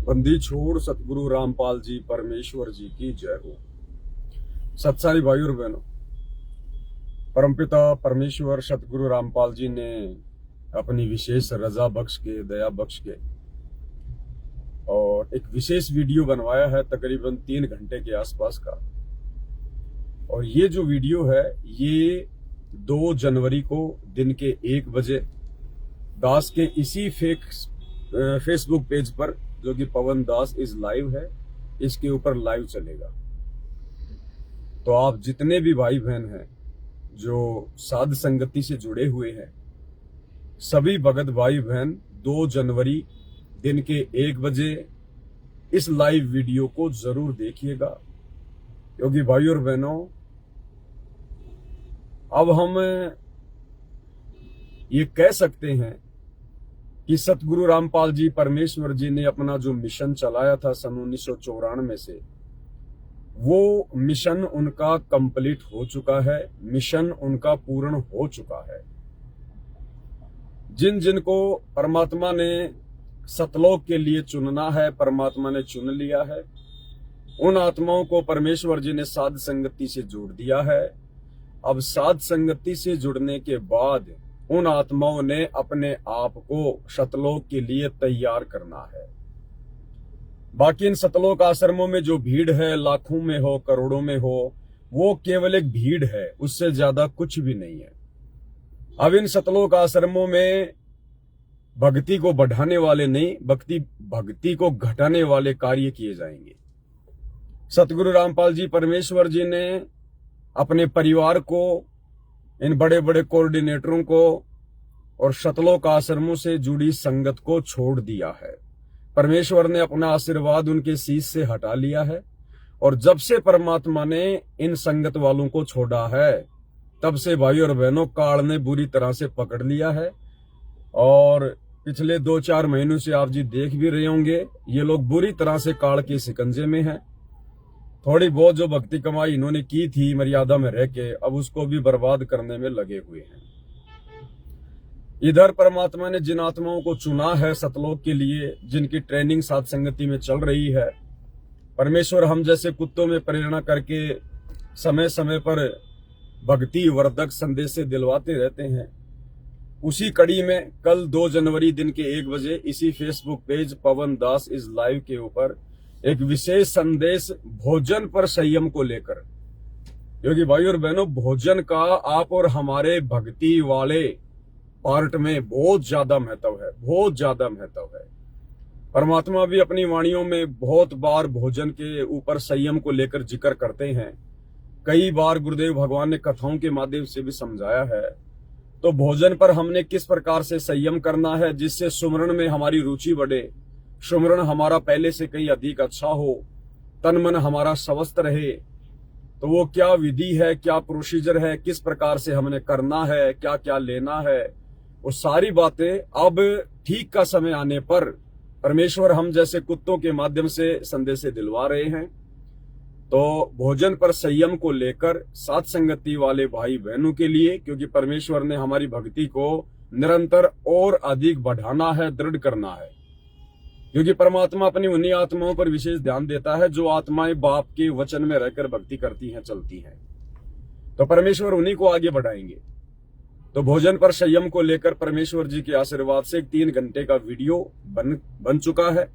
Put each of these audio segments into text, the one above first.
बंदी छोड़ सतगुरु रामपाल जी परमेश्वर जी की जय हो। सत्सारी भाई और बहनों, परमपिता परमेश्वर सतगुरु रामपाल जी ने अपनी विशेष रजा बख्श के, दया बख्श के और एक विशेष वीडियो बनवाया है तकरीबन 3 घंटे के आसपास का। और ये जो वीडियो है ये 2 जनवरी को दिन के 1 बजे दास के इसी फेसबुक पेज पर, जो कि पवन दास इज लाइव है, इसके ऊपर लाइव चलेगा। तो आप जितने भी भाई बहन हैं जो साध संगति से जुड़े हुए हैं, सभी भगत भाई बहन 2 जनवरी दिन के 1 बजे इस लाइव वीडियो को जरूर देखिएगा। क्योंकि भाई और बहनों, अब हम ये कह सकते हैं कि सतगुरु रामपाल जी परमेश्वर जी ने अपना जो मिशन चलाया था सन 1994 से, वो मिशन उनका कंप्लीट हो चुका है, मिशन उनका पूर्ण हो चुका है। जिन जिन को परमात्मा ने सतलोक के लिए चुनना है, परमात्मा ने चुन लिया है। उन आत्माओं को परमेश्वर जी ने साध संगति से जोड़ दिया है। अब साध संगति से जुड़ने के बाद उन आत्माओं ने अपने आप को सतलोक के लिए तैयार करना है। बाकी इन सतलोक आश्रमों में जो भीड़ है, लाखों में हो, करोड़ों में हो, वो केवल एक भीड़ है, उससे ज्यादा कुछ भी नहीं है। अब इन सतलोक आश्रमों में भक्ति को बढ़ाने वाले नहीं, भक्ति को घटाने वाले कार्य किए जाएंगे। सतगुरु रामपाल जी परमेश्वर जी ने अपने परिवार को, इन बड़े बड़े कोऑर्डिनेटरों को और सतलोक आश्रमों से जुड़ी संगत को छोड़ दिया है। परमेश्वर ने अपना आशीर्वाद उनके शीश से हटा लिया है। और जब से परमात्मा ने इन संगत वालों को छोड़ा है, तब से भाई और बहनों काल ने बुरी तरह से पकड़ लिया है। और पिछले 2-4 महीनों से आप जी देख भी रहे होंगे, ये लोग बुरी तरह से काल के शिकंजे में हैं। थोड़ी बहुत जो भक्ति कमाई इन्होंने की थी मर्यादा में रह के, अब उसको भी बर्बाद करने में लगे हुए हैं। इधर परमात्मा ने जिन आत्माओं को चुना है सतलोक के लिए, जिनकी ट्रेनिंग साध संगति में चल रही है, परमेश्वर हम जैसे कुत्तों में प्रेरणा करके समय समय पर भक्ति वर्धक संदेश दिलवाते रहते हैं। उसी कड़ी में कल 2 जनवरी दिन के 1 बजे इसी Facebook page Pawan Das is live के ऊपर एक विशेष संदेश भोजन पर संयम को लेकर, क्योंकि भाई और बहनों, भोजन का आप और हमारे भक्ति वाले पार्ट में बहुत ज्यादा महत्व है, बहुत ज्यादा महत्व है। परमात्मा भी अपनी वाणियों में बहुत बार भोजन के ऊपर संयम को लेकर जिक्र करते हैं। कई बार गुरुदेव भगवान ने कथाओं के माध्यम से भी समझाया है। तो भोजन पर हमने किस प्रकार से संयम करना है जिससे सुमरण में हमारी रुचि बढ़े, सुमरण हमारा पहले से कहीं अधिक अच्छा हो, तन मन हमारा स्वस्थ रहे। तो वो क्या विधि है, क्या प्रोसीजर है, किस प्रकार से हमने करना है, क्या क्या लेना है, वो सारी बातें अब ठीक का समय आने पर परमेश्वर हम जैसे कुत्तों के माध्यम से संदेश दिलवा रहे हैं। तो भोजन पर संयम को लेकर साध संगति वाले भाई बहनों के लिए, क्योंकि परमेश्वर ने हमारी भक्ति को निरंतर और अधिक बढ़ाना है, दृढ़ करना है। क्योंकि परमात्मा अपनी उन्हीं आत्माओं पर विशेष ध्यान देता है जो आत्माएं बाप के वचन में रहकर भक्ति करती हैं, चलती हैं। तो परमेश्वर उन्हीं को आगे बढ़ाएंगे। तो भोजन पर संयम को लेकर परमेश्वर जी के आशीर्वाद से 3 घंटे का वीडियो बन चुका है।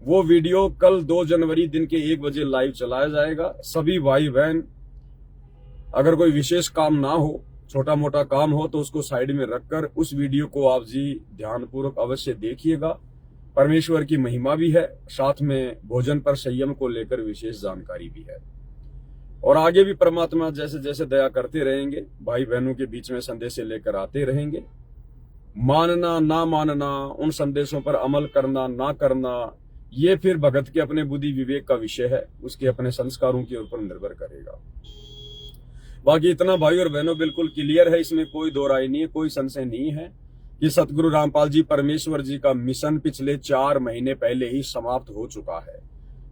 वो वीडियो कल 2 जनवरी दिन के 1 बजे लाइव चलाया जाएगा। सभी भाई बहन, अगर कोई विशेष काम ना हो, छोटा मोटा काम हो, तो उसको साइड में रखकर उस वीडियो को आप जी ध्यानपूर्वक अवश्य देखिएगा। परमेश्वर की महिमा भी है, साथ में भोजन पर संयम को लेकर विशेष जानकारी भी है। और आगे भी परमात्मा जैसे जैसे दया करते रहेंगे, भाई बहनों के बीच में संदेश लेकर आते रहेंगे। मानना ना मानना, उन संदेशों पर अमल करना ना करना, ये फिर भगत के अपने बुद्धि विवेक का विषय है, उसके अपने संस्कारों के ऊपर निर्भर करेगा। बाकी इतना भाई और बहनों बिल्कुल क्लियर है, इसमें कोई दो राय नहीं है, कोई संशय नहीं है कि सतगुरु रामपाल जी परमेश्वर जी का मिशन पिछले 4 महीने पहले ही समाप्त हो चुका है।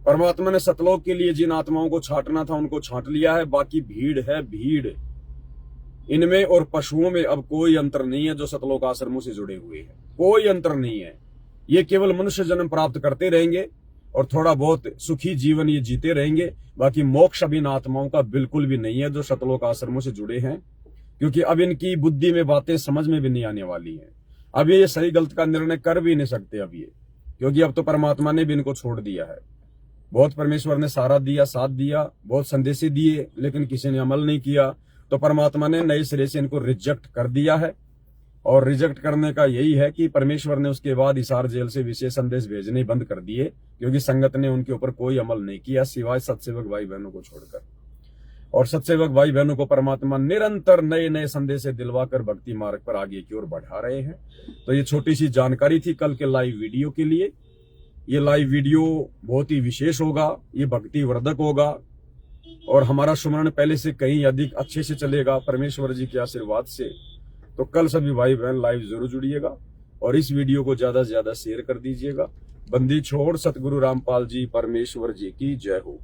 परमात्मा ने सतलोक के लिए जिन आत्माओं को छांटना था उनको छांट लिया है। बाकी भीड़ है, भीड़ इनमें और पशुओं में अब कोई अंतर नहीं है। जो सतलोक आश्रमों से जुड़े हुए हैं, कोई अंतर नहीं है। ये केवल मनुष्य जन्म प्राप्त करते रहेंगे, और थोड़ा बहुत सुखी जीवन ये जीते रहेंगे। बाकी मोक्ष अब इन आत्माओं का बिल्कुल भी नहीं है जो सतलोक आश्रमों से जुड़े हैं, क्योंकि अब इनकी बुद्धि में बातें समझ में भी नहीं आने वाली हैं। अब ये सही गलत का निर्णय कर भी नहीं सकते अब ये, क्योंकि अब तो परमात्मा ने भी इनको छोड़ दिया है। बहुत परमेश्वर ने सहारा दिया, साथ दिया, बहुत संदेशे दिए, लेकिन किसी ने अमल नहीं किया, तो परमात्मा ने नए सिरे से इनको रिजेक्ट कर दिया है। और रिजेक्ट करने का यही है कि परमेश्वर ने उसके बाद हिसार जेल से विशेष संदेश भेजने बंद कर दिए, क्योंकि संगत ने उनके ऊपर कोई अमल नहीं किया सिवाय सत्सेवक भाई बहनों को छोड़कर। और सत्सेवक भाई बहनों को परमात्मा निरंतर नए नए संदेश दिलवाकर भक्ति मार्ग पर आगे की ओर बढ़ा रहे हैं। तो ये छोटी सी जानकारी थी कल के लाइव वीडियो के लिए। ये लाइव वीडियो बहुत ही विशेष होगा, ये भक्ति वर्धक होगा और हमारा सुमरण पहले से कहीं अधिक अच्छे से चलेगा परमेश्वर जी के आशीर्वाद से। तो कल सभी भाई बहन लाइव जरूर जुड़िएगा और इस वीडियो को ज्यादा से ज्यादा शेयर कर दीजिएगा। बंदी छोड़ सतगुरु रामपाल जी परमेश्वर जी की जय हो।